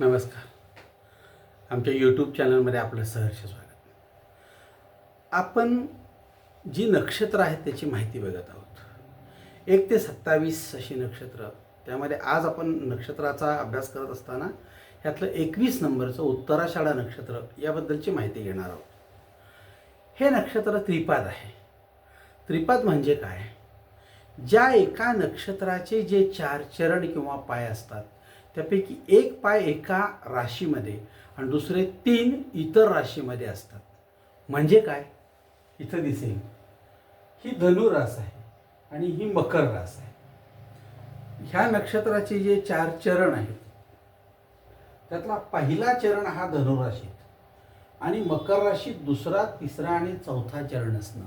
नमस्कार. आमच्या यूट्यूब चॅनलमध्ये आपलं सहर्ष स्वागत. आपण जी नक्षत्र आहेत त्याची माहिती बघत आहोत. 1 ते 27 अशी नक्षत्र. त्यामध्ये आज आपण नक्षत्राचा अभ्यास करत असताना ह्यातलं 21 नंबरचं उत्तराषाढा नक्षत्र याबद्दलची माहिती घेणार आहोत. हे नक्षत्र त्रिपाद आहे. त्रिपाद म्हणजे काय? ज्या एका नक्षत्राचे जे 4 चरण किंवा पाय असतात त्यापैकी एक पाय एका राशीमध्ये आणि दुसरे 3 इतर राशीमध्ये असतात. म्हणजे काय? इथं दिसेल ही धनु रास आहे आणि ही मकर रास आहे. ह्या नक्षत्राचे जे 4 चरण आहेत त्यातला पहिला चरण हा धनुराशीत आणि मकर राशीत दुसरा, तिसरा आणि चौथा चरण असणं,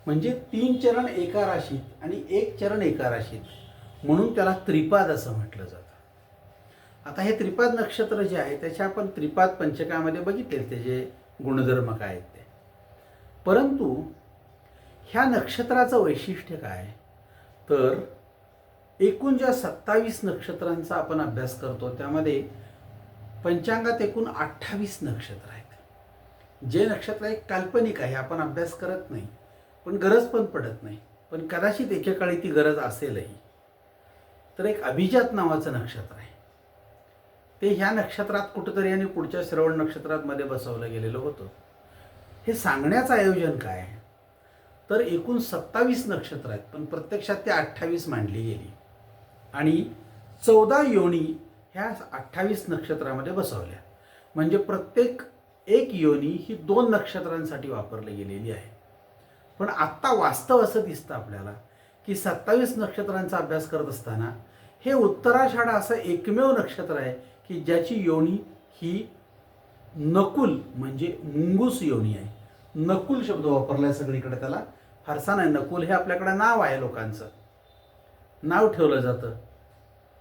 म्हणजे 3 चरण एका राशीत आणि 1 चरण एका राशीत, म्हणून त्याला त्रिपाद असं म्हटलं जातं. आता हे त्रिपाद नक्षत्र जे आहे त्याचे आपण त्रिपाद पंचकामध्ये बघितले त्याचे गुणधर्म काय आहेत ते. परंतु ह्या नक्षत्राचं वैशिष्ट्य काय तर एकूण ज्या 27 नक्षत्रांचा आपण अभ्यास करतो त्यामध्ये पंचांगात एकूण 28 नक्षत्र आहेत. जे नक्षत्र एक काल्पनिक आहे, आपण अभ्यास करत नाही, पण गरज पण पडत नाही, पण कदाचित एकेकाळी ती गरज असेलही. तर एक अभिजात नावाचं नक्षत्र आहे. ते ह्या नक्षत्रात कुठंतरी आणि पुढच्या श्रवण नक्षत्रात मध्ये बसवलं गेलेलं होतं. हे सांगण्याचं आयोजन काय तर एकूण 27 नक्षत्र आहेत, पण प्रत्यक्षात ते 28 मांडली गेली आणि 14 योनी ह्या 28 नक्षत्रामध्ये बसवल्या. म्हणजे प्रत्येक एक योनी ही 2 नक्षत्रांसाठी वापरली गेलेली आहे. पण आत्ता वास्तव असं दिसतं आपल्याला की 27 नक्षत्रांचा अभ्यास करत असताना हे उत्तराषाढा असं एकमेव नक्षत्र आहे की ज्याची योनी ही नकुल म्हणजे मुंगूस योनी आहे. नकुल शब्द वापरलाय सगळीकडे, त्याला फारसा नाही. नकुल हे आपल्याकडे नाव आहे, लोकांचं नाव ठेवलं जातं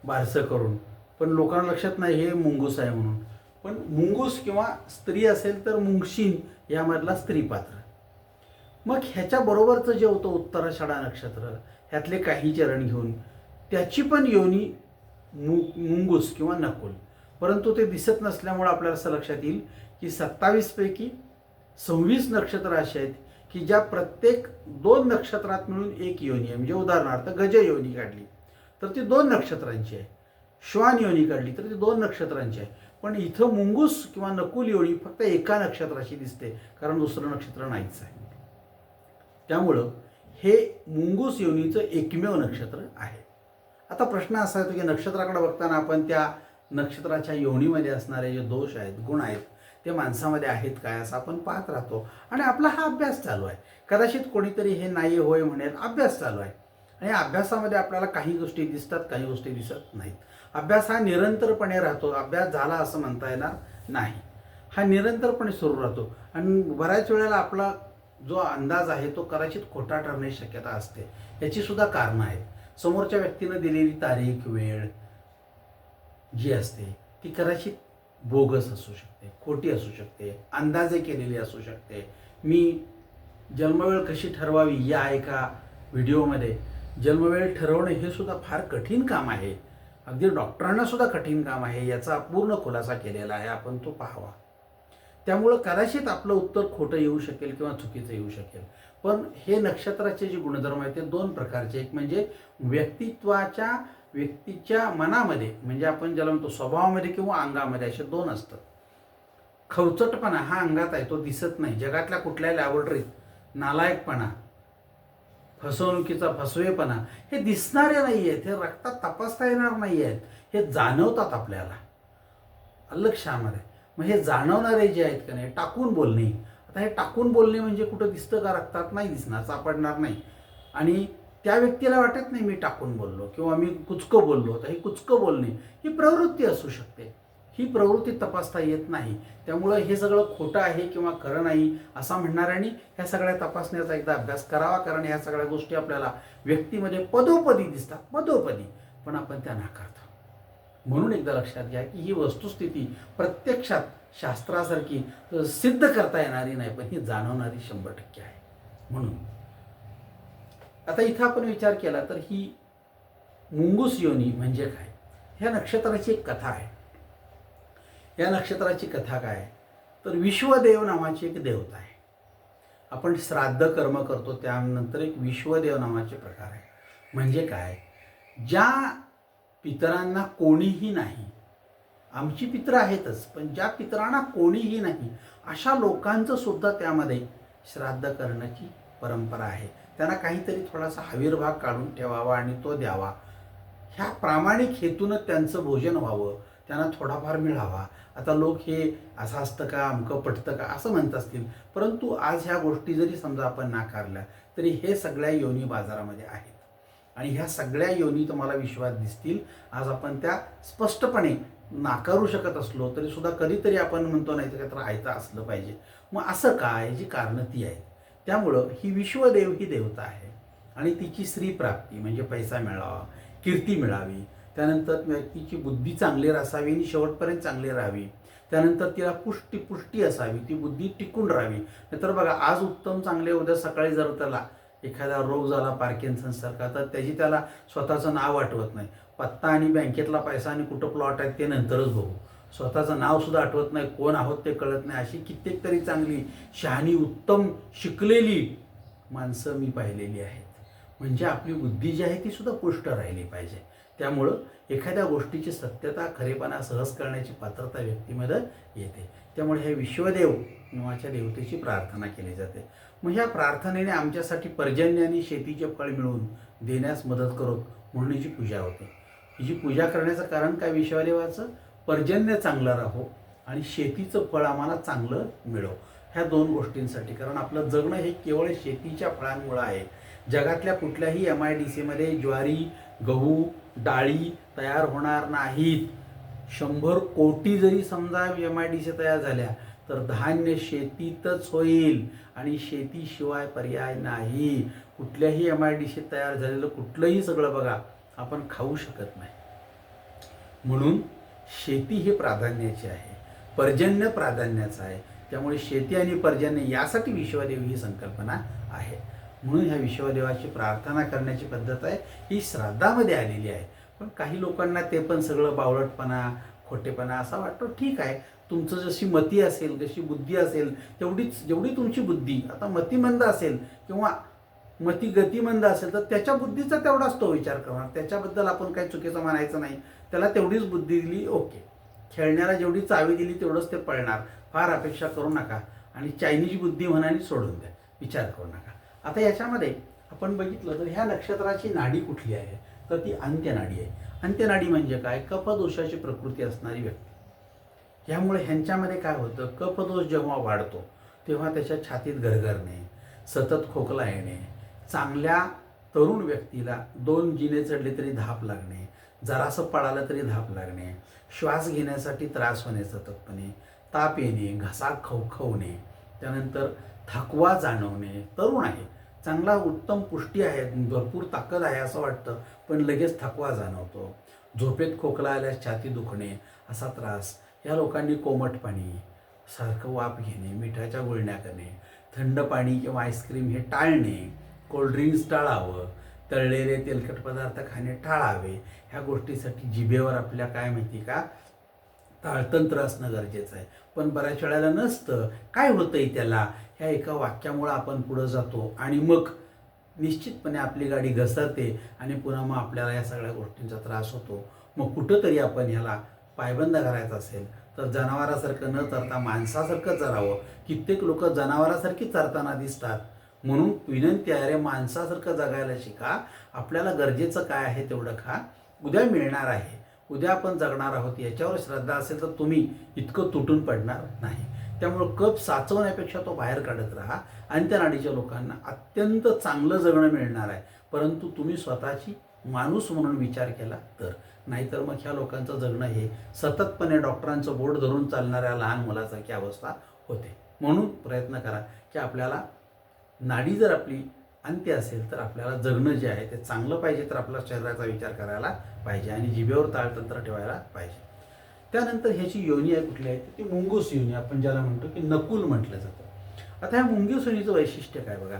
बारसं करून, पण लोकांना लक्षात नाही हे मुंगूस आहे म्हणून. पण मुंगूस किंवा स्त्री असेल तर मुंगशीन यामधला स्त्रीपात्र. मग ह्याच्याबरोबरचं जे होतं उत्तराषाढा नक्षत्र ह्यातले काही चरण घेऊन त्याची पण योनी मुंगूस किंवा नकुल, परंतु ते दिसत नसल्यामुळे आपल्याला असं लक्षात येईल की 27 पैकी 26 नक्षत्र असे आहेत की ज्या प्रत्येक 2 नक्षत्रात मिळून एक योनी आहे. म्हणजे उदाहरणार्थ गज योनी काढली तर ती 2 नक्षत्रांची आहे, श्वान योनी काढली तर ती 2 नक्षत्रांची आहे. पण इथं मुंगूस किंवा नकुल योनी फक्त एका नक्षत्राची दिसते, कारण दुसरं नक्षत्र नाहीच आहे. त्यामुळं हे मुंगूस योनीचं एकमेव नक्षत्र आहे. आता प्रश्न असा येतो की नक्षत्राकडे बघताना आपण त्या नक्षत्राच्या योनीमध्ये असणारे जे दोष आहेत, गुण आहेत, ते माणसामध्ये आहेत काय असं आपण पाहत राहतो आणि आपला हा अभ्यास चालू आहे. कदाचित कोणीतरी हे नाही होय म्हणेल, अभ्यास चालू आहे आणि अभ्यासामध्ये आपल्याला काही गोष्टी दिसतात, काही गोष्टी दिसत नाहीत. अभ्यास हा निरंतरपणे राहतो. अभ्यास झाला असं म्हणता येणार नाही. हा निरंतरपणे सुरू राहतो आणि बऱ्याच वेळेला आपला जो अंदाज आहे तो कदाचित खोटा ठरण्याची शक्यता असते. याची सुद्धा कारणं आहेत. समोरच्या व्यक्तीनं दिलेली तारीख, वेळ जी असते ती कदाचित बोगस असू शकते, खोटी असू शकते, अंदाजे केलेली असू शकते. मी जन्मवेळ कशी ठरवावी या एका व्हिडिओमध्ये जन्मवेळ ठरवणे हे सुद्धा फार कठीण काम आहे. अगदी डॉक्टरांना सुद्धा कठीण काम आहे, याचा पूर्ण खुलासा केलेला आहे, आपण तो पाहावा. त्यामुळं कदाचित आपलं उत्तर खोटं येऊ शकेल किंवा चुकीचं येऊ शकेल. पण हे नक्षत्राचे जे गुणधर्म आहेत ते 2 प्रकारचे. एक म्हणजे व्यक्तीच्या मनामध्ये, म्हणजे आपण ज्याला म्हणतो स्वभावामध्ये किंवा अंगामध्ये, असे 2 असतात. खवचटपणा हा अंगात आहे, तो दिसत नाही. जगातल्या कुठल्याही लॅबोरेटरीत नालायकपणा, फसवेपणा हे दिसणारे नाही आहेत, हे रक्तात तपासता येणार नाही आहेत, हे जाणवतात आपल्याला लक्षामध्ये. मग हे जाणवणारे जे आहेत का नाही, टाकून बोलणे. आता हे टाकून बोलणे म्हणजे कुठं दिसतं का? रक्तात नाही दिसणार, सापडणार नाही. आणि त्या व्यक्तीला वाटत नाही मी टाकून बोललो किंवा मी कुचकं बोललो. तर हे कुचकं बोलणे ही प्रवृत्ती असू शकते. ही प्रवृत्ती तपासता येत नाही. त्यामुळं हे सगळं खोटं आहे किंवा खरं नाही असं म्हणणाऱ्यांनी ह्या सगळ्या तपासण्याचा एकदा अभ्यास करावा, कारण ह्या सगळ्या गोष्टी आपल्याला व्यक्तीमध्ये पदोपदी दिसतात, पदोपदी, पण आपण त्या नाकारतो. म्हणून एकदा लक्षात घ्या की ही वस्तुस्थिती प्रत्यक्षात शास्त्रासारखी सिद्ध करता येणारी नाही, पण ही जाणवणारी 100% आहे. म्हणून आता इथं आपण विचार केला तर ही मुंगूस योनी म्हणजे काय? ह्या नक्षत्राची एक कथा आहे. या नक्षत्राची कथा काय, तर विश्वदेव नावाची एक देवता आहे. आपण श्राद्ध कर्म करतो त्यानंतर एक विश्वदेव नावाचे प्रकार आहे. म्हणजे काय, ज्या पितरांना कोणीही नाही, आमची पितरं आहेतच, पण ज्या पितरांना कोणीही नाही अशा लोकांचं सुद्धा त्यामध्ये श्राद्ध करण्याची परंपरा आहे. त्यांना काहीतरी थोडासा आविर्भाग काढून ठेवावा आणि तो द्यावा. ह्या प्रामाणिक हेतूनच त्यांचं भोजन व्हावं, त्यांना थोडाफार मिळावा. आता लोक हे असं असतं का, अमकं पटतं का असं म्हणत असतील, परंतु आज ह्या गोष्टी जरी समजा आपण नाकारल्या तरी हे सगळ्या योनी बाजारामध्ये आहेत आणि ह्या सगळ्या योनी तुम्हाला विश्वात दिसतील. आज आपण त्या स्पष्टपणे नाकारू शकत असलो तरी सुद्धा कधीतरी आपण म्हणतो नाही तर काहीतरी आयतं असलं पाहिजे. मग असं काय, जी कारणं ती आहेत. त्यामुळं ही विश्वदेव ही देवता आहे आणि तिची स्त्री प्राप्ती म्हणजे पैसा मिळावा, कीर्ती मिळावी, त्यानंतर व्यक्तीची बुद्धी चांगली असावी आणि शेवटपर्यंत चांगली राहावी, त्यानंतर तिला पुष्टी असावी, ती बुद्धी टिकून राहावी. नाहीतर बघा, आज उत्तम चांगले, उद्या सकाळी जर त्याला एखादा रोग झाला पार्किन्सनसारखा तर त्याची त्याला स्वतःचं नाव आठवत नाही. पत्ता आणि बँकेतला पैसा आणि कुठं प्लॉट आहेत ते नंतरच बघू. स्वतःचं नावसुद्धा आठवत नाही, कोण आहोत ते कळत नाही. अशी कित्येक तरी चांगली शहाणी उत्तम शिकलेली माणसं मी पाहिलेली आहेत. म्हणजे आपली बुद्धी जी आहे ती सुद्धा पुष्ट राहिली पाहिजे. त्यामुळं एखाद्या गोष्टीची सत्यता खरेपणा सहज करण्याची पात्रता व्यक्तीमध्ये येते. त्यामुळे हे विश्वदेव नावाच्या देवतेची प्रार्थना केली जाते. मग ह्या प्रार्थनेने आमच्यासाठी पर्जन्य आणि शेतीचे फळ मिळवून देण्यास मदत करोत म्हणून हिची पूजा होते. हिची पूजा करण्याचं कारण काय, विश्वदेवाचं पर्जन्य चांगलं राहो आणि शेतीचं फळ आम्हाला चांगलं मिळो, ह्या दोन गोष्टींसाठी. कारण आपलं जगणं हे केवळ शेतीच्या फळांमुळं आहे. जगातल्या कुठल्याही MIDCमध्ये ज्वारी, गहू, डाळी तयार होणार नाहीत. 100 कोटी जरी समजा MIDC तयार झाल्या तर धान्य शेतीतच होईल आणि शेतीशिवाय पर्याय नाही. कुठल्याही MIDC तयार झालेलं कुठलंही सगळं बघा आपण खाऊ शकत नाही. म्हणून शेती हे प्राधान्याची आहे, पर्जन्य प्राधान्याचं आहे. त्यामुळे शेती आणि पर्जन्य यासाठी विश्वदेव ही संकल्पना आहे. म्हणून ह्या विश्वदेवाची प्रार्थना करण्याची पद्धत आहे ही श्राद्धामध्ये आलेली आहे. पण काही लोकांना ते पण सगळं बावळटपणा, खोटेपणा असा वाटतो. ठीक आहे, तुमचं जशी मती असेल, जशी बुद्धी असेल जेवढी तुमची बुद्धी आता मतिमंद असेल किंवा मती गतिमंद असेल तर त्याच्या बुद्धीचा तेवढाच तो विचार करणार. त्याच्याबद्दल आपण काही चुकीचं म्हणायचं नाही. त्याला तेवढीच बुद्धी दिली, ओके. खेळण्याला जेवढी चावी दिली तेवढंच ते पळणार. फार अपेक्षा करू नका आणि चायनीज बुद्धी म्हणाने सोडून द्या, विचार करू नका. आता याच्यामध्ये आपण बघितलं तर ह्या नक्षत्राची नाडी कुठली आहे, तर ती अंत्यनाडी आहे. अंत्यनाडी म्हणजे काय, कफदोषाची प्रकृती असणारी व्यक्ती. ह्यामुळे ह्यांच्यामध्ये काय होतं, कफदोष जेव्हा वाढतो तेव्हा त्याच्या छातीत गरगरणे, सतत खोकला येणे, चांगल्या तरुण व्यक्तीला 2 जिने चढले तरी धाप लागणे, जरासं पळालं तरी धाप लागणे, श्वास घेण्यासाठी त्रास होणे सततपणे, ताप येणे, घसा खवखवणे, त्यानंतर थकवा जाणवणे. तरुण आहे, चांगला उत्तम पुष्टी आहे, भरपूर ताकद आहे असं वाटतं, पण लगेच थकवा जाणवतो. झोपेत खोकला आल्यास छाती दुखणे असा त्रास. या लोकांनी कोमट पाणी, सारखं वाफ घेणे, मिठाच्या गुळण्या करणे, थंड पाणी किंवा आईस्क्रीम हे टाळणे, कोल्ड्रिंक्स टाळावं, तळलेले तेलकट पदार्थ खाणे टाळावे. ह्या गोष्टीसाठी जिभेवर आपल्या काय माहिती का ताळतंत्र असणं गरजेचं आहे. पण बऱ्याच वेळेला नसतं. काय होतंय त्याला, ह्या एका वाक्यामुळं आपण पुढं जातो आणि मग निश्चितपणे आपली गाडी घसरते आणि पुन्हा मग आपल्याला या सगळ्या गोष्टींचा त्रास होतो. मग कुठंतरी आपण ह्याला पायबंद करायचा असेल तर जनावरासारखं न चरता माणसासारखं चरावं. कित्येक लोक जनावरासारखी चरताना दिसतात. म्हणून विनंती आहे, रे माणसासारखं जगायला शिका. आपल्याला गरजेचं काय आहे तेवढं खा, उद्या मिळणार आहे, उद्या आपण जगणार आहोत याच्यावर श्रद्धा असेल तर तुम्ही इतकं तुटून पडणार नाही. त्यामुळं कप साचवण्यापेक्षा तो बाहेर काढत राहा. अंत्यनाडीच्या लोकांना अत्यंत चांगलं जगणं मिळणार आहे, परंतु तुम्ही स्वतःची माणूस म्हणून विचार केला तर. नाहीतर मग ह्या लोकांचं जगणं हे सततपणे डॉक्टरांचं बोट धरून चालणाऱ्या लहान मुलासारखी अवस्था होते. म्हणून प्रयत्न करा की आपल्याला नाडी जर आपली अंत्य असेल तर आपल्याला जगणं जे आहे ते चांगलं पाहिजे तर आपल्या शरीराचा विचार करायला पाहिजे आणि जिभेवर ताळतंत्र ठेवायला पाहिजे. त्यानंतर ह्याची योनी आहे कुठली आहे, ती मुंगूस योनी, आपण ज्याला म्हणतो की नकुल म्हटलं जातं. आता ह्या मुंगूस योनीचं वैशिष्ट्य काय बघा,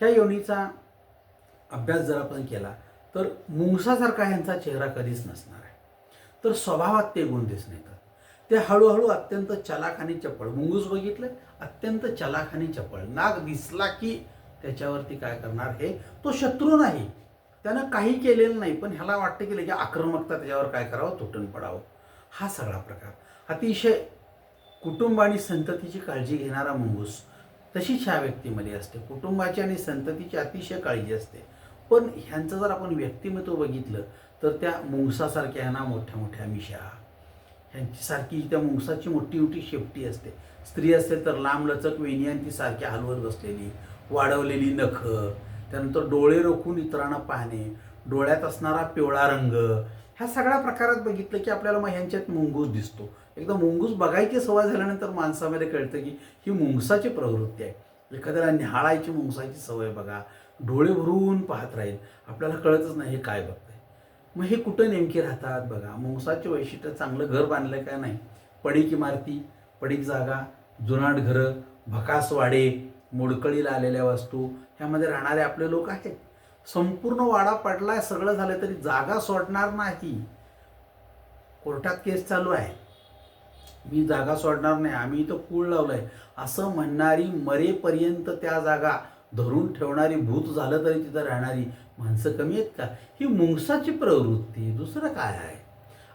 ह्या योनीचा अभ्यास जर आपण केला तर मुंगसासारखा ह्यांचा चेहरा कधीच नसणार आहे. तर स्वभावात ते गुण दिसून येतात. ते हळूहळू अत्यंत चलाख आणि चपळ, मुंगूस बघितलं, अत्यंत चलाख आणि चपळ. नाग दिसला की त्याच्यावरती काय करणार, हे तो शत्रू नाही, त्यानं काही केलेलं नाही, पण ह्याला वाटतं की लगे आक्रमकता त्याच्यावर काय करावं, तुटून पडावं. हा सगळा प्रकार अतिशय कुटुंब आणि संततीची काळजी घेणारा मुंगूस तशीच ह्या व्यक्तीमध्ये असते. कुटुंबाची आणि संततीची अतिशय काळजी असते. पण ह्यांचं जर आपण व्यक्तिमत्व बघितलं तर त्या मुंगसासारख्या ह्यांना मोठ्या मोठ्या मिशा, ह्यांची सारखी त्या मुंगसाची मोठी मोठी शेपटी असते. स्त्री असेल तर लांबलचक वेणी आणि ती सारखी हलवत बसलेली, वाढवलेली नखं, त्यानंतर डोळे रोखून इतरांना पाहणे, डोळ्यात असणारा पिवळा रंग, ह्या सगळ्या प्रकारात बघितलं की आपल्याला मग ह्यांच्यात मुंगूस दिसतो. एकदा मुंगूस बघायची सवय झाल्यानंतर माणसामध्ये कळतं की ही मुंगसाची प्रवृत्ती आहे. एखाद्याला निहाळायची मुंगसाची सवय बघा, डोळे भरून पाहत राहील, आपल्याला कळतच नाही हे काय बघतंय. मग हे कुठं नेमके राहतात बघा. मुंगसाचे वैशिष्ट्य चांगलं घर बांधलं का नाही, पडीक इमारती, पडीक जागा, जुनाट घरं, भकास वाडे, मोडकळीला आलेल्या वस्तू, ह्यामध्ये राहणारे आपले लोक आहेत. संपूर्ण वाडा पडलाय, सगळं झालं तरी जागा सोडणार नाही. कोर्टात केस चालू आहे, मी जागा सोडणार नाही, आम्ही इथं कूळ लावलंय असं म्हणणारी, मरेपर्यंत त्या जागा धरून ठेवणारी, भूत झालं तरी तिथं राहणारी माणसं कमी आहेत का? ही मुंगसाची प्रवृत्ती, दुसरं काय आहे.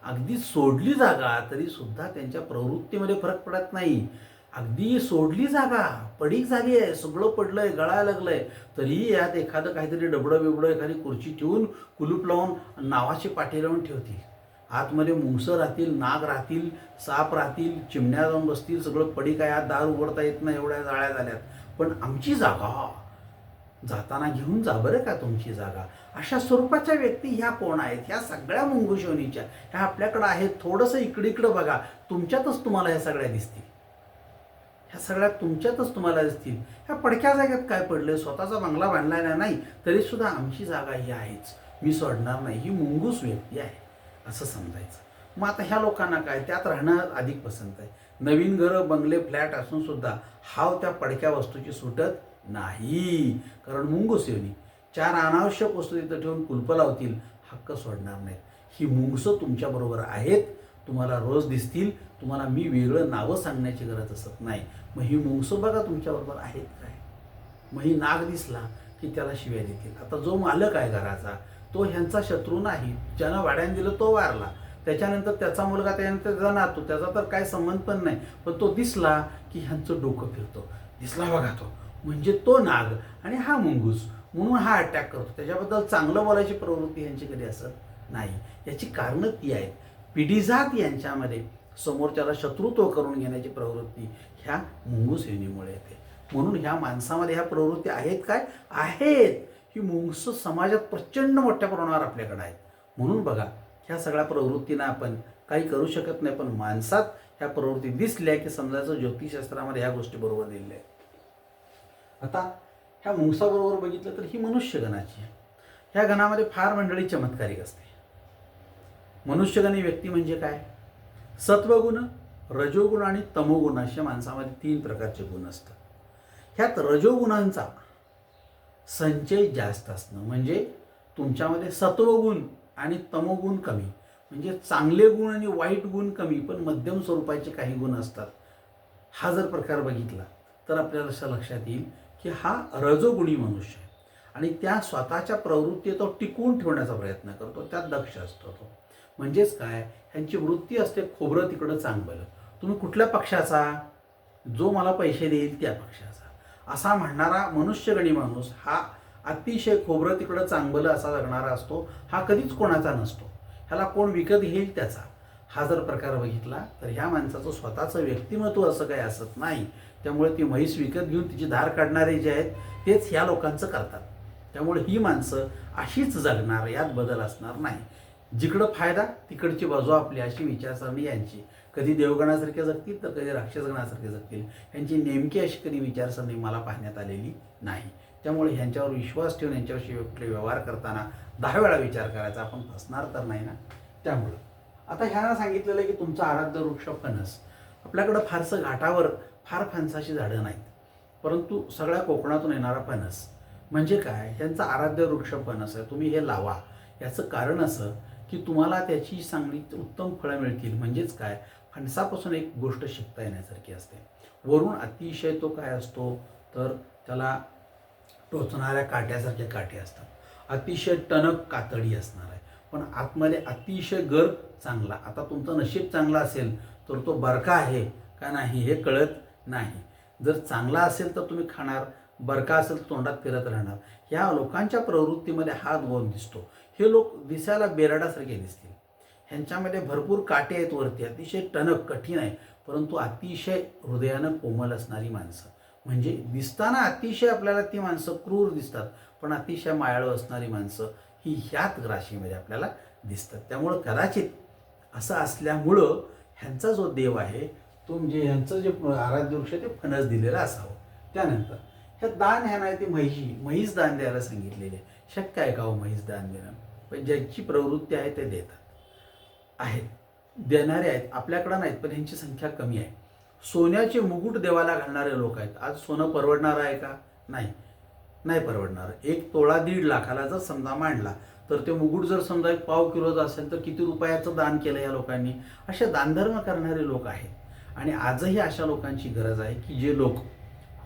अगदी सोडली जागा तरी सुद्धा त्यांच्या प्रवृत्तीमध्ये फरक पडत नाही. अगदी सोडली जागा, पडीक झाली आहे, सगळं पडलंय, गळायला लागलंय, तरीही यात एखादं काहीतरी डबडं बिबडं, एखादी खुर्ची ठेवून कुलूप लावून नावाची पाठी लावून ठेवतील. आतमध्ये मुंगसं राहतील, नाग राहतील, साप राहतील, चिमण्या जाऊन बसतील, सगळं पडीक आहे, आत दार उघडता येत नाही, एवढ्या जाळ्या झाल्यात. पण आमची जागा जाताना घेऊन जा बरं का तुमची जागा. अशा स्वरूपाच्या व्यक्ती ह्या कोण आहेत? ह्या सगळ्या मुंगुशोनीच्या ह्या आपल्याकडं आहेत. थोडंसं इकडं बघा, तुमच्यातच तुम्हाला ह्या सगळ्या दिसतील. ह्या सगळ्या तुमच्यातच तुम्हाला दिसतील. ह्या पडक्या जागेत काय पडलं, स्वतःचा बंगला बांधला नाही तरी सुद्धा आमची जागा ही आहेच, मी सोडणार नाही, ही मुंगूस व्यक्ती आहे असं समजायचं. मग आता ह्या लोकांना काय, त्यात राहणं अधिक पसंत आहे. नवीन घरं, बंगले, फ्लॅट असून सुद्धा हाव त्या पडक्या वस्तूची सुटत नाही. कारण मुंगूस योनी 4 अनावश्यक वस्तू तिथं ठेवून कुलपं लावतील, हक्क सोडणार नाहीत. ही मुंगसं तुमच्याबरोबर आहेत, तुम्हाला रोज दिसतील, तुम्हाला मी वेगळं नावं सांगण्याची गरज असत नाही. मग ही मुंगसं बघा तुमच्याबरोबर आहेत काय. मग ही नाग दिसला की त्याला शिव्या देतील. आता जो मालक आहे घराचा तो ह्यांचा शत्रू नाही, ज्यानं वाड्याने दिलं तो वारला, त्याच्यानंतर त्याचा मुलगा, त्यानंतर त्याचा नातू, त्याचा तर काय संबंध पण नाही, पण तो दिसला की ह्यांचं डोकं फिरतं. दिसला बघा तो, म्हणजे तो नाग आणि हा मुंगूस, म्हणून हा अटॅक करतो. त्याच्याबद्दल चांगलं बोलायची प्रवृत्ती यांच्याकडे असत नाही. याची कारणं ती आहेत. पिढीजात यांच्यामध्ये समोरच्याला शत्रुत्व करून घेण्याची प्रवृत्ती ह्या मुंगूस योनीमुळे येते. म्हणून ह्या माणसामध्ये ह्या प्रवृत्ती आहेत काय, आहेत. ही मुंगसं समाजात प्रचंड मोठ्या प्रमाणावर आपल्याकडे आहेत. म्हणून बघा, ह्या सगळ्या प्रवृत्तींना आपण काही करू शकत नाही, पण माणसात ह्या प्रवृत्ती दिसल्या की समजायचं ज्योतिषशास्त्रामध्ये ह्या गोष्टी बरोबर दिलेल्या आहेत. आता ह्या मुंगसाबरोबर बघितलं तर ही मनुष्यगणाची आहे. ह्या गणामध्ये फार मंडळी चमत्कारिक असते. मनुष्यगणी व्यक्ती म्हणजे काय, सत्वगुण, रजोगुण आणि तमोगुण अशा माणसामध्ये 3 प्रकारचे गुण असतात. ह्यात रजोगुणांचा संचय जास्त असणं, म्हणजे तुमच्यामध्ये सत्वगुण आणि तमोगुण कमी, म्हणजे चांगले गुण आणि वाईट गुण कमी पण मध्यम स्वरूपाचे काही गुण असतात. हा जर प्रकार बघितला तर आपल्याला असं लक्षात येईल की हा रजोगुणी मनुष्य आहे आणि त्या स्वतःच्या प्रवृत्ती तो टिकवून ठेवण्याचा प्रयत्न करतो, त्यात दक्ष असतो तो. म्हणजेच काय, ह्यांची वृत्ती असते खोबरं तिकडं चांगलं. तुम्ही कुठल्या पक्षाचा, जो मला पैसे देईल त्या पक्षाचा, असा म्हणणारा मनुष्यगणी माणूस हा अतिशय खोबरं तिकडं चांगलं असा जगणारा असतो. हा कधीच कोणाचा नसतो, ह्याला कोण विकत घेईल त्याचा. हा जर प्रकार बघितला तर ह्या माणसाचं स्वतःचं व्यक्तिमत्व असं काही असत नाही. त्यामुळे ती म्हैस विकत घेऊन तिची धार काढणारे जे आहेत तेच ह्या लोकांचं करतात. त्यामुळे ही माणसं अशीच जगणार, यात बदल असणार नाही. जिकडं फायदा तिकडची बाजू आपली, अशी विचारसरणी यांची. कधी देवगणासारखे जगतील तर कधी राक्षसगणासारखे जगतील. यांची नेमकी अशी कधी विचारसरणी मला पाहण्यात आलेली नाही. त्यामुळे ह्यांच्यावर विश्वास ठेवून यांच्याविषयी कुठले व्यवहार करताना 10 वेळा विचार करायचा, आपण फसणार तर नाही ना. त्यामुळं आता ह्यांना सांगितलेलं आहे की तुमचा आराध्य वृक्ष फणस. आपल्याकडं फारसं घाटावर फार फणसाची झाडं नाहीत, परंतु सगळ्या कोकणातून येणारा फणस म्हणजे काय, ह्यांचा आराध्य वृक्ष फणस आहे. तुम्ही हे लावा. याचं कारण असं की तुम्हाला त्याची चांगली उत्तम फळं मिळतील. म्हणजेच काय, फणसापासून एक गोष्ट शिकता येण्यासारखी असते. वरून अतिशय तो काय असतो, तर त्याला टोचणाऱ्या काट्यासारखे काटे असतात, अतिशय टणक कातडी असणार आहे, पण आतमध्ये अतिशय गर चांगला. आता तुमचं नशीब चांगलं असेल तर तो बरका आहे का नाही हे कळत नाही. जर चांगला असेल तर तुम्ही खाणार, बरका असेल तर तोंडात फिरत राहणार. ह्या लोकांच्या प्रवृत्तीमध्ये हा दोन दिसतो. हे लोक दिसायला बेरडासारखे दिसतील, ह्यांच्यामध्ये भरपूर काटे आहेत वरती, अतिशय टणक कठीण आहे, परंतु अतिशय हृदयानं कोमल असणारी माणसं. म्हणजे दिसताना अतिशय आपल्याला ती माणसं क्रूर दिसतात, पण अतिशय मायाळू असणारी माणसं ही ह्याच राशीमध्ये आपल्याला दिसतात. त्यामुळं कदाचित असं असल्यामुळं ह्यांचा जो देव आहे तो म्हणजे ह्यांचं जे आराध्य वृक्ष ते फणस दिलेलं असावं. त्यानंतर ह्या दान ह्या नाही ते म्हैस दान द्यायला सांगितलेले. शक्य आहे का हो म्हैस दान देणं? पण ज्यांची प्रवृत्ती आहे ते देतात, आहेत देणारे आहेत, आपल्याकडं नाहीत, पण ह्यांची संख्या कमी आहे. सोन्याचे मुकुट देवाला घालणारे लोक आहेत. आज सोनं परवडणार आहे का? नाही, नाही परवडणार. 1 तोळा 1.5 लाखाला जर समजा मांडला तर ते मुकुट जर समजा 1 पाव किलोचा असेल तर किती रुपयाचं दान केलं या लोकांनी? असे दानधर्म करणारे लोक आहेत. आणि आजही अशा लोकांची गरज आहे की जे लोक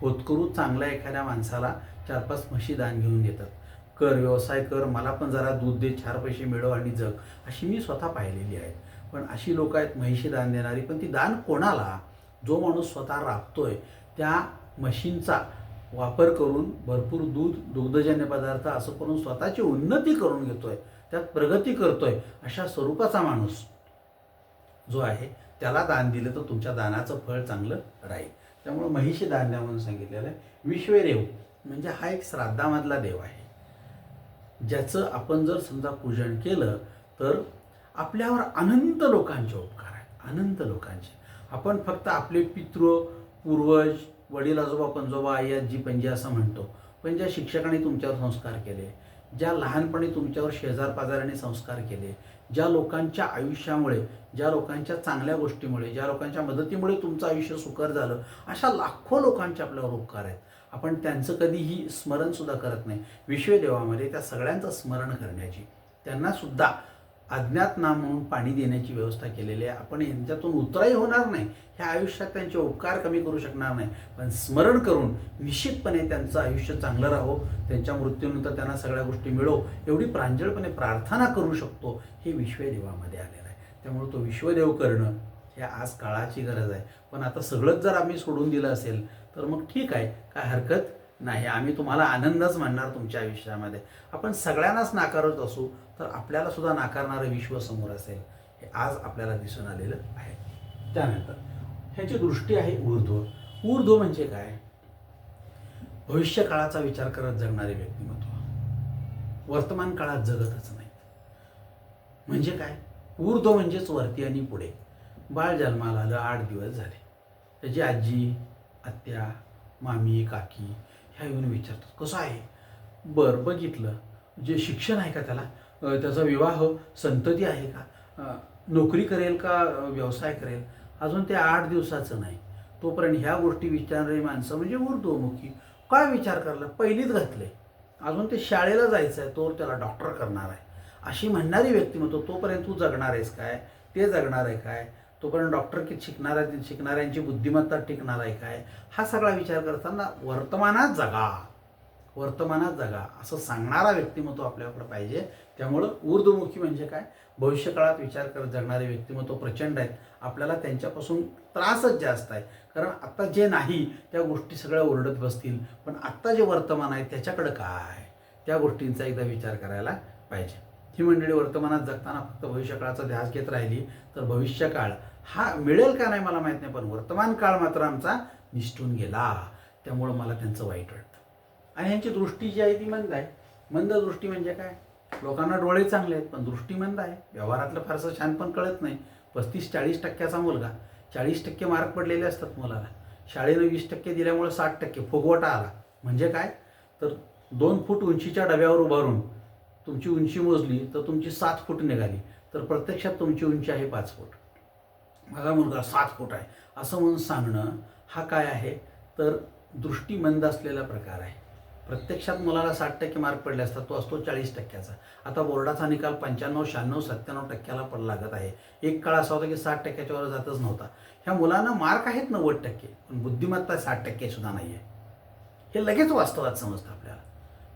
होतकरू चांगल्या एखाद्या माणसाला 4-5 म्हशी दान घेऊन देतात. कर, व्यवसाय कर, मला पण जरा दूध दे, 4 पैसे मिळव आणि जग, अशी मी स्वतः पाहिलेली आहेत. पण अशी लोक आहेत म्हशी दान देणारी, पण ती दान कोणाला? जो माणूस स्वतः राबतोय, त्या म्हशींचा वापर करून भरपूर दूध, दुग्धजन्य पदार्थ असं करून स्वतःची उन्नती करून घेतोय, त्यात प्रगती करतोय, अशा स्वरूपाचा माणूस जो आहे त्याला दान दिलं तर तुमच्या दानाचं फळ चांगलं राहील. त्यामुळे महिषी दान द्या म्हणून सांगितलेलं आहे. विश्वदेव म्हणजे हा एक श्राद्धामधला देव आहे, ज्याचं आपण जर समजा पूजन केलं तर आपल्यावर अनंत लोकांचे उपकार आहेत, अनंत लोकांचे. आपण फक्त आपले पितृ, पूर्वज, वडील, आजोबा, पंजोबा, आई, आजी, पणजी असं म्हणतो, पण ज्या शिक्षकांनी तुमच्यावर संस्कार केले, ज्या लहानपणी तुमच्यावर शेजारपाजारांनी संस्कार केले, ज्या लोकांच्या आयुष्यामुळे, ज्या लोकांच्या चांगल्या गोष्टीमुळे, ज्या लोकांच्या मदतीमुळे तुमचं आयुष्य सुकर झालं, अशा लाखो लोकांचे आपल्यावर उपकार आहेत. आपण त्यांचं कधीही स्मरणसुद्धा करत नाही. विश्वदेवामध्ये त्या सगळ्यांचं स्मरण करण्याची, त्यांनासुद्धा अज्ञात नाम म्हणून पाणी देण्याची व्यवस्था केलेली आहे. आपण यांच्यातून उतराई होणार नाही, ह्या आयुष्यात त्यांचे उपकार कमी करू शकणार नाही, पण स्मरण करून निश्चितपणे त्यांचं आयुष्य चांगलं राहो, त्यांच्या मृत्यूनंतर त्यांना सगळ्या गोष्टी मिळो, एवढी प्रांजळपणे प्रार्थना करू शकतो, हे विश्वदेवामध्ये आलेलं आहे. त्यामुळे तो विश्वदेव करणं हे आज काळाची गरज आहे. पण आता सगळंच जर आम्ही सोडून दिलं असेल तर मग ठीक आहे, काय हरकत नाही, आम्ही तुम्हाला आनंदच म्हणणार तुमच्या आयुष्यामध्ये. आपण सगळ्यांनाच नाकारत असू तर आपल्याला सुद्धा नाकारणारं विश्व समोर असेल, हे आज आपल्याला दिसून आलेलं आहे. त्यानंतर ह्याची दृष्टी आहे ऊर्ध्व. ऊर्ध्व म्हणजे काय? भविष्य काळाचा विचार करत जगणारे व्यक्तिमत्व, वर्तमान काळात जगतच नाही. म्हणजे काय? ऊर्ध्व म्हणजेच वरती आणि पुढे. बाळ जन्माला आलं, 8 दिवस झाले, त्याची आजी, आत्या, मामी, काकी ह्या येऊन विचारतात कसं आहे, बरं बघितलं, जे शिक्षण आहे का त्याला, त्याचा विवाह, संतती आहे का, नोकरी करेल का व्यवसाय करेल, अजून ते 8 दिवसाचं नाही. तोपर्यंत ह्या गोष्टी विचारणारी माणसं म्हणजे ऊर्ध्वमुखी. काय विचार करला, पहिलीच घातले, अजून ते शाळेला जायचं आहे, तो त्याला डॉक्टर करणार आहे, अशी म्हणणारी व्यक्तिमत्व. तोपर्यंत तू जगणार आहेस काय, ते जगणार आहे काय, तोपर्यंत डॉक्टर शिकणाऱ्यांची बुद्धिमत्ता टिकणार आहे काय, हा सगळा विचार करताना वर्तमानात जगा, वर्तमानात जगा असं सांगणारा व्यक्तिमत्व आपल्याकडे पाहिजे. त्यामुळं ऊर्ध्वमुखी म्हणजे काय? भविष्यकाळात विचार करत जगणारे व्यक्तिमत्व प्रचंड आहेत. आपल्याला त्यांच्यापासून त्रासच जास्त आहे, कारण आत्ता जे नाही त्या गोष्टी सगळ्या ओरडत बसतील, पण आत्ता जे वर्तमान आहे त्याच्याकडं काय, त्या गोष्टींचा एकदा विचार करायला पाहिजे. ही मंडळी वर्तमानात जगताना फक्त भविष्यकाळाचा ध्यास घेत राहिली तर भविष्यकाळ हा मिळेल का नाही मला माहीत नाही, पण वर्तमान काळ मात्र आमचा निष्ठून गेला. त्यामुळं मला त्यांचं वाईट वाटतं. आणि ह्यांची दृष्टी जी आहे ती मंद आहे. मंद दृष्टी म्हणजे काय? लोकांना डोळे चांगले आहेत पण दृष्टी मंद आहे. व्यवहारातलं फारसं छान पण कळत नाही. 35-40% मुलगा, 40% मार्क पडलेले असतात मुलाला, शाळेनं 20% दिल्यामुळे 60% फुगवटा आला. म्हणजे काय? तर 2 फूट उंचीच्या डब्यावर उभारून तुमची उंची मोजली तर तुमची 7 फूट निघाली, तर प्रत्यक्षात तुमची उंची आहे 5 फूट. माझा मुलगा 7 फूट आहे असं म्हणून सांगणं हा काय आहे? तर दृष्टी मंद असलेला प्रकार आहे. प्रत्यक्षात मुलाला 60% मार्क पडले असतात, तो असतो 40%चा. आता बोर्डाचा निकाल 95, 96, 97% पण लागत आहे. एक काळ असा होता की 60%च्या वर जातच नव्हता. ह्या मुलांना मार्क आहेत 90%, पण बुद्धिमत्ता 60% सुद्धा नाही आहे. हे लगेच वास्तवात समजतं आपल्याला.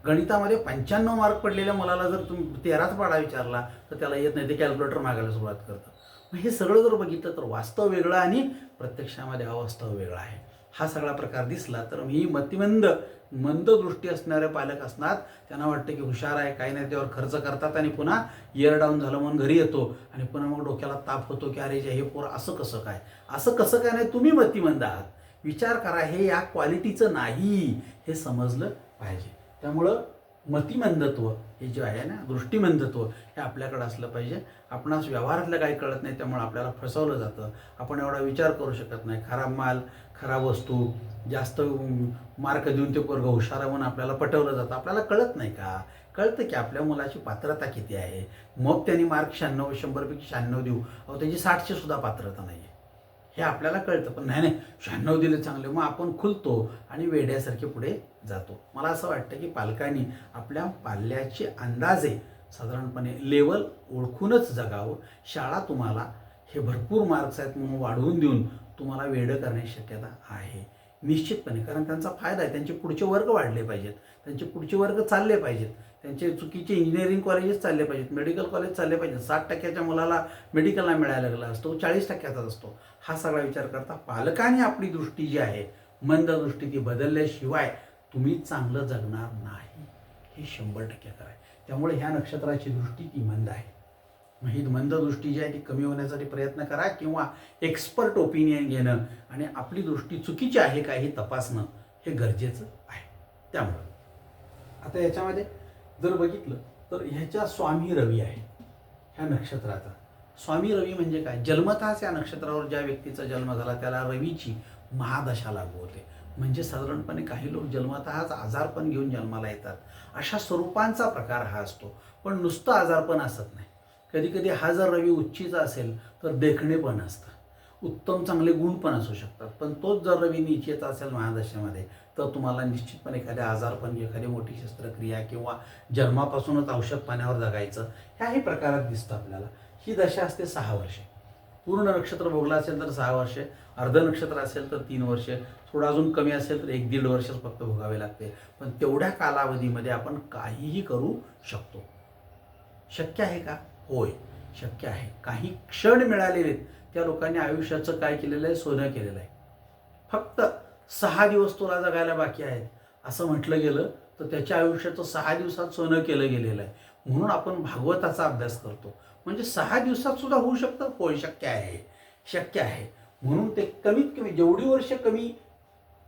गणितामध्ये 95 मार्क पडलेल्या मुलाला जर तुम्ही 13चा पाढा विचारला तर त्याला येत नाही, ते कॅल्क्युलेटर मागायला सुरुवात करतं. मग हे सगळं जर बघितलं तर वास्तव वेगळं आणि प्रत्यक्षामध्ये अवास्तव वेगळं आहे. हा सगळा प्रकार दिसला तर ही मंद दृष्टी असणारे पालक असणार, त्यांना वाटतं की हुशार आहे, काही नाही, त्यावर खर्च करतात आणि पुन्हा इयर डाऊन झालं म्हणून घरी येतो आणि पुन्हा मग डोक्याला ताप होतो की अरे हे पोर असं कसं काय नाही. तुम्ही मतिमंद आहात, विचार करा, हे या क्वालिटीचं नाही, हे समजलं पाहिजे. त्यामुळं मतिमंदत्व हे जे आहे ना, दृष्टिमंदत्व हे आपल्याकडे असलं पाहिजे. आपणास व्यवहारातलं काही कळत नाही, त्यामुळे आपल्याला फसवलं जातं. आपण एवढा विचार करू शकत नाही. खराब माल, खराब वस्तू, जास्त मार्क देऊन ते पोरगं हुशार म्हणून आपल्याला पटवलं जातं. आपल्याला कळत नाही का? कळतं की आपल्या मुलाची पात्रता किती आहे. मग त्यांनी मार्क 96, 100पैकी 96 देऊ, अहो त्याची 60ची सुद्धा पात्रता नाही आहे, हे आपल्याला कळतं. पण नाही 96 दिले चांगले, मग आपण खुलतो आणि वेड्यासारखे पुढे जातो. मला असं वाटतं की पालकांनी आपल्या पाल्याचे अंदाजे साधारणपणे लेवल ओळखूनच जगावं. शाळा तुम्हाला हे भरपूर मार्क्स आहेत म्हणून वाढवून देऊन तुम्हाला वेडं करण्याची शक्यता आहे निश्चितपणे, कारण त्यांचा फायदा आहे. त्यांचे पुढचे वर्ग वाढले पाहिजेत, त्यांचे पुढचे वर्ग चालले पाहिजेत, त्यांचे चुकीचे इंजिनिअरिंग कॉलेजेस चालले पाहिजेत, मेडिकल कॉलेज चालले पाहिजेत. 60%च्या मुलाला मेडिकलला मिळायला लागला असतो, 40%चाच असतो. हा सगळा विचार करता पालकांनी आपली दृष्टी जी आहे मंद दृष्टी ती बदलल्याशिवाय तुम्ही चांगलं जगणार नाही, हे 100% खरं आहे. त्यामुळे ह्या नक्षत्राची दृष्टी ती मंद आहे. ही मंद दृष्टी जी आहे ती कमी होण्यासाठी प्रयत्न करा, किंवा एक्सपर्ट ओपिनियन घेणं आणि आपली दृष्टी चुकीची आहे का हे तपासणं हे गरजेचं आहे. त्यामुळं आता याच्यामध्ये जर बघितलं तर ह्याच्या स्वामी रवी आहे. ह्या नक्षत्राचा स्वामी रवी म्हणजे काय? जन्मतःच या नक्षत्रावर ज्या व्यक्तीचा जन्म झाला त्याला रवीची महादशा लागू होते. म्हणजे साधारणपणे काही लोक जन्मतःच आजारपण घेऊन जन्माला येतात, अशा स्वरूपांचा प्रकार हा असतो. पण नुसतं आजारपण असत नाही. कधी कधी हा जर रवी उच्चीचा असेल तर देखणे पण असतं, उत्तम चांगले गुण पण असू शकतात. पण तोच जर रवी नीचेचा असेल महादशेमध्ये तर तुम्हाला निश्चितपणे एखादे आजारपण, एखादी मोठी शस्त्रक्रिया किंवा जन्मापासूनच औषध पाण्यावर जगायचं ह्याही प्रकारात दिसतं आपल्याला. ही दशा असते 6 वर्षे. पूर्ण नक्षत्र भोगला असेल तर 6 वर्षे, अर्ध नक्षत्र असेल तर 3 वर्षे, थोडं अजून कमी असेल तर 1-1.5 वर्षच फक्त भोगावे लागते. पण तेवढ्या कालावधीमध्ये आपण काहीही करू शकतो. शक्य आहे का? होय, शक्य आहे. काही क्षण मिळालेले त्या लोकांनी आयुष्याचं काय केलेलं आहे? सोनं केलेलं आहे. फक्त 6 दिवस तुला जगायला बाकी आहेत असं म्हटलं गेलं तर त्याच्या आयुष्याचं 6 दिवसात सोनं केलं गेलेलं आहे. म्हणून आपण भागवताचा अभ्यास करतो. म्हणजे 6 दिवसात सुद्धा होऊ शकतं? होय, शक्य आहे, शक्य आहे. म्हणून ते कमीत कमी जेवढी वर्ष कमी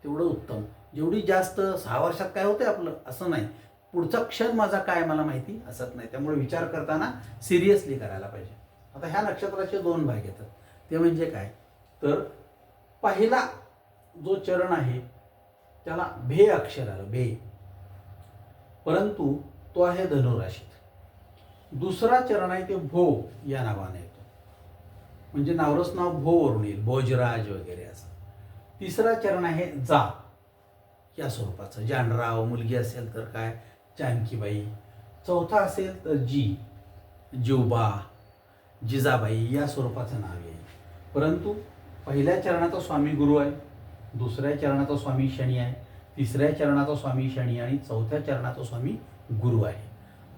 तेवढं उत्तम, जेवढी जास्त 6 वर्षात काय होतं आपलं असं नाही, पुढचा क्षण माझा काय मला माहिती असत नाही. त्यामुळे विचार करताना सिरियसली करायला पाहिजे. आता ह्या नक्षत्राचे 2 भाग येतात. ते म्हणजे काय? तर पहिला जो चरण आहे त्याला भे अक्षर आलं, भे, परंतु तो आहे धनुराशीत. दुसरा चरण आहे ते भो या नावाने येतो, म्हणजे नावरस नाव भो वरून येईल, भोजराज वगैरे असं. तिसरा चरण आहे जा या स्वरूपाचं, जानराव, मुलगी असेल तर काय जानकीबाई. चौथा असेल तर जी, जिवबा, जिजाबाई या स्वरूपाचं नाव येईल. परंतु पहिल्या चरणाचा स्वामी गुरु आहे, दुसऱ्या चरणाचा स्वामी शनी आहे, तिसऱ्या चरणाचा स्वामी शनी आणि चौथ्या चरणाचा स्वामी गुरु आहे.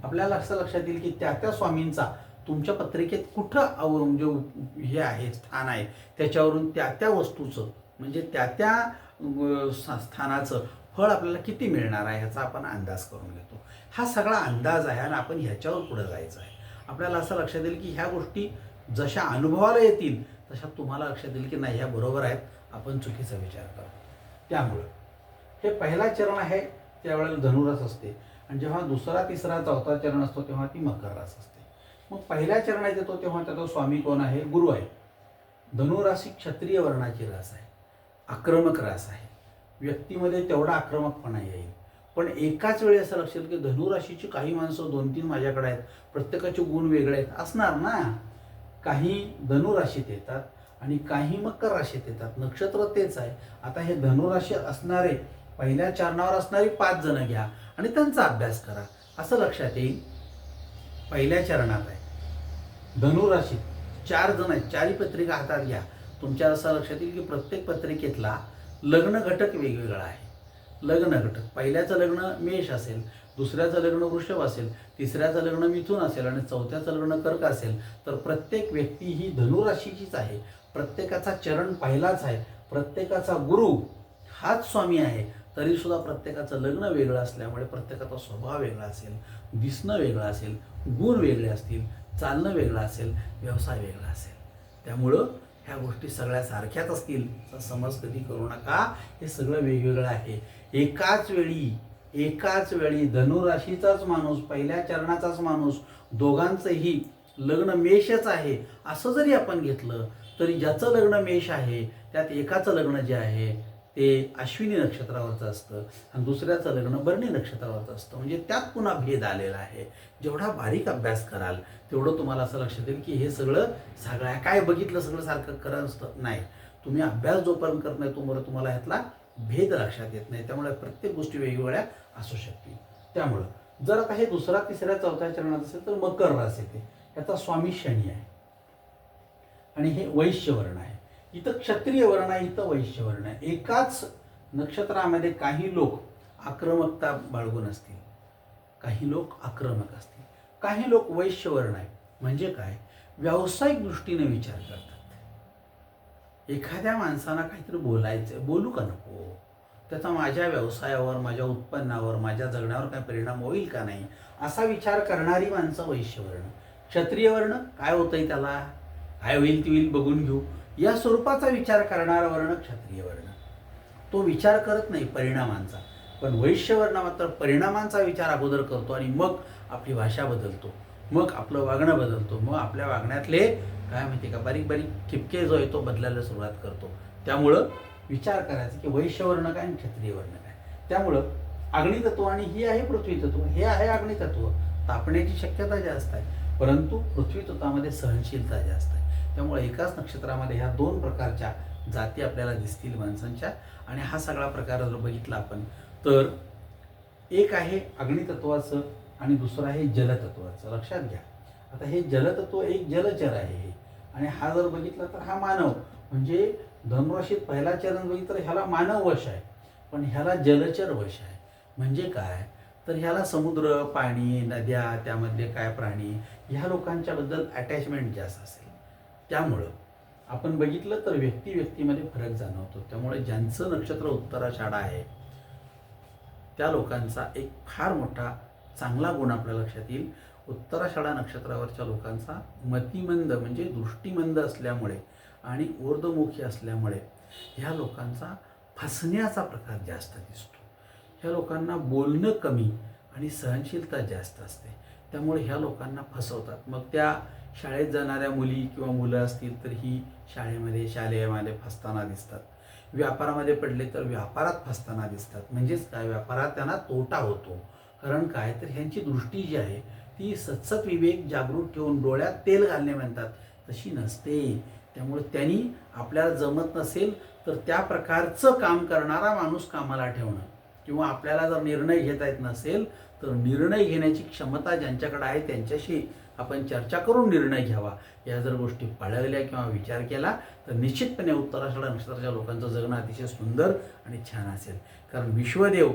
आपल्याला असं लक्षात येईल की त्या स्वामींचा तुमच्या पत्रिकेत कुठं म्हणजे हे आहे स्थान आहे, त्याच्यावरून त्या वस्तूचं म्हणजे त्या स्थानाचं फळ आपल्याला किती मिळणार आहे ह्याचा आपण अंदाज करून घेतो. हा सगळा अंदाज आहे आणि आपण ह्याच्यावर पुढे जायचं आहे. आपल्याला असं लक्षात येईल की ह्या गोष्टी जशा अनुभवाला येतील तशा तुम्हाला लक्षात येईल की नाही ह्या बरोबर आहेत, आपण चुकीचा विचार करतो. त्यामुळं हे पहिला चरण आहे त्यावेळेला धनुरास असते, आणि जेव्हा दुसरा, तिसरा, चौथा चरण असतो तेव्हा ती मकर रास असते. मग पहिल्या चरणात येतो तेव्हा त्याचा स्वामी कोण आहे? गुरु आहे. धनुराशी क्षत्रिय वर्णाची रास आहे, आक्रमक रास आहे. व्यक्तीमध्ये तेवढा आक्रमकपणा येईल. पण एकाच वेळी असं लक्षात येईल की धनुराशीची काही माणसं 2-3 माझ्याकडे आहेत, प्रत्येकाचे गुण वेगळे आहेत असणार ना. काही धनुराशीत येतात आणि काही मकर राशीत येतात, नक्षत्र तेच आहे. आता हे धनुराशी असणारे पहिल्या चरणावर असणारी 5 जण घ्या आणि त्यांचा अभ्यास करा. असं लक्षात येईल. पहिल्या चरणात आहे धनुराशीत 4 जण आहेत. 4ही पत्रिका हातात घ्या. तुमच्या असं लक्षात येईल की प्रत्येक पत्रिकेतला लग्न घटक वेगवेगळा आहे. लग्न घटक, पहिल्याचं लग्न मेष असेल, दुसऱ्याचं लग्न वृषभ असेल, तिसऱ्याचं लग्न मिथुन असेल आणि चौथ्याचं लग्न कर्क असेल, तर प्रत्येक व्यक्ती ही धनुराशीचीच आहे. प्रत्येकाचा चरण पहिलाच आहे. प्रत्येकाचा गुरु हाच स्वामी आहे. तरीसुद्धा प्रत्येकाचं लग्न वेगळं असल्यामुळे प्रत्येकाचा स्वभाव वेगळा असेल, दिसणं वेगळं असेल, गुण वेगळे असतील, चालणं वेगळं असेल, व्यवसाय वेगळा असेल. त्यामुळं ह्या गोष्टी सगळ्या सारख्याच असतील तर समज कधी करू नका. हे सगळं वेगवेगळं आहे. एकाच वेळी धनुराशीचाच माणूस, पहिल्या चरणाचाच माणूस, दोघांचंही लग्न मेषच आहे असं जरी आपण घेतलं तरी ज्याचं लग्न मेष आहे त्यात एकाचं लग्न जे आहे ते अश्विनी नक्षत्रावरचं असतं आणि दुसऱ्याचं लग्न भरणी नक्षत्रावरचं असतं. म्हणजे त्यात पुन्हा भेद आलेला आहे. जेवढा बारीक अभ्यास कराल तेवढं तुम्हाला असं लक्षात येईल की हे सगळं काय बघितलं सगळं सारखं खरं असतं नाही. तुम्ही अभ्यास जोपर्यंत करत नाही तोपर्यंत तुम्हाला ह्यातला भेद लक्षात येत नाही. त्यामुळे प्रत्येक गोष्टी वेगवेगळ्या असू शकतील. त्यामुळं जर आता हे दुसरा, तिसऱ्या, चौथ्या चरणात असेल तर मकर रास येते. याचा स्वामी शनी आहे आणि हे वैश्य वर्ण आहे. इथं क्षत्रिय वर्ण आहे, इथं वैश्य वर्ण आहे. एकाच नक्षत्रामध्ये काही लोक आक्रमकता बाळगून असतील, काही लोक आक्रमक असतील, काही लोक वैश्य वर्ण आहे. म्हणजे काय, व्यावसायिक दृष्टीने विचार करतात. एखाद्या माणसाला काहीतरी बोलायचं, बोलू का नको, त्याचा माझ्या व्यवसायावर, माझ्या उत्पन्नावर, माझ्या जगण्यावर काय परिणाम होईल का नाही, असा विचार करणारी माणसं वैश्यवर्ण. क्षत्रिय वर्ण काय होतंय, त्याला काय होईल ती होईल बघून घेऊ, या स्वरूपाचा विचार करणारा वर्ण क्षत्रिय वर्ण. तो विचार करत नाही परिणामांचा. पण वैश्यवर्ण मात्र परिणामांचा विचार अगोदर करतो आणि मग आपली भाषा बदलतो, मग आपलं वागणं बदलतो, मग आपल्या वागण्यातले काय माहिती का बारीक बारीक ठिपके जो आहे तो बदलायला सुरुवात करतो. त्यामुळं विचार करायचा की वैश्यवर्ण काय आणि क्षत्रिय वर्ण काय. त्यामुळं अग्नितत्व आणि ही आहे पृथ्वीतत्व, हे आहे अग्नितत्व, तापण्याची शक्यता जास्त आहे, परंतु पृथ्वीतत्वामध्ये सहनशीलता जास्त आहे. त्यामुळे एकाच नक्षत्रामध्ये ह्या 2 प्रकारच्या जाती आपल्याला दिसतील माणसांच्या. आणि हा सगळा प्रकार जर बघितला आपण तर एक आहे अग्नितत्वाचं आणि दुसरं आहे जलतत्वाचं. लक्षात घ्या. आता हे जलतत्व एक जलचर आहे आणि हा जर बघितला तर हा मानव, म्हणजे धनुराशीत पहिला चरण बघितलं तर ह्याला मानव वश आहे, पण ह्याला जलचर वश आहे. म्हणजे काय, तर ह्याला समुद्र, पाणी, नद्या, त्यामधले काय प्राणी, ह्या लोकांच्याबद्दल अटॅचमेंट जास्त असेल. त्यामुळं आपण बघितलं तर व्यक्तीमध्ये फरक जाणवतो. त्यामुळे ज्यांचं नक्षत्र उत्तराषाढा आहे त्या लोकांचा एक फार मोठा चांगला गुण आपल्या लक्षात येईल. उत्तराषाढा नक्षत्रावरच्या लोकांचा मतिमंद म्हणजे दृष्टीमंद असल्यामुळे आणि ऊर्ध्वमुखी असल्यामुळे ह्या लोकांचा फसण्याचा प्रकार जास्त दिसतो. ह्या लोकांना बोलणं कमी आणि सहनशीलता जास्त असते. त्यामुळे ह्या लोकांना फसवतात. मग त्या शाळेत जाणाऱ्या मुली किंवा मुलं असतील तर ही शालेयमध्ये फसताना दिसतात. व्यापारामध्ये पडले तर व्यापारात फसताना दिसतात. म्हणजेच काय, व्यापारात त्यांना तोटा होतो. कारण काय, तर ह्यांची दृष्टी जी आहे ती सतसत विवेक जागृत ठेवून डोळ्यात तेल घालणे म्हणतात तशी नसते. त्यामुळे त्यांनी आपल्याला जमत नसेल तर त्या प्रकारचं काम करणारा माणूस कामाला ठेवणं, किंवा आपल्याला जर निर्णय घेता येत नसेल तर निर्णय घेण्याची क्षमता ज्यांच्याकडे आहे त्यांच्याशी आपण चर्चा करून निर्णय घ्यावा. या जर गोष्टी पाळल्या किंवा विचार केला तर निश्चितपणे उत्तराषाढा नक्षत्राच्या लोकांचं जगणं अतिशय सुंदर आणि छान असेल. कारण विश्वदेव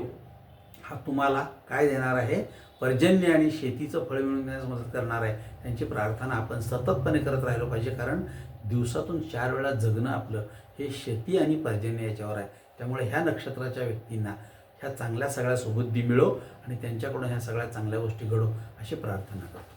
हा तुम्हाला काय देणार आहे, पर्जन्य आणि शेतीचं फळ मिळवून देण्यास मदत करणार आहे. त्यांची प्रार्थना आपण सततपणे करत राहिलो पाहिजे. कारण दिवसातून 4 वेळा जगणं आपलं हे शेती आणि पर्जन्य याच्यावर आहे. त्यामुळे ह्या नक्षत्राच्या व्यक्तींना ह्या चांगल्या सगळ्या सुबुद्धी मिळो आणि त्यांच्याकडून ह्या सगळ्या चांगल्या गोष्टी घडो अशी प्रार्थना करतो.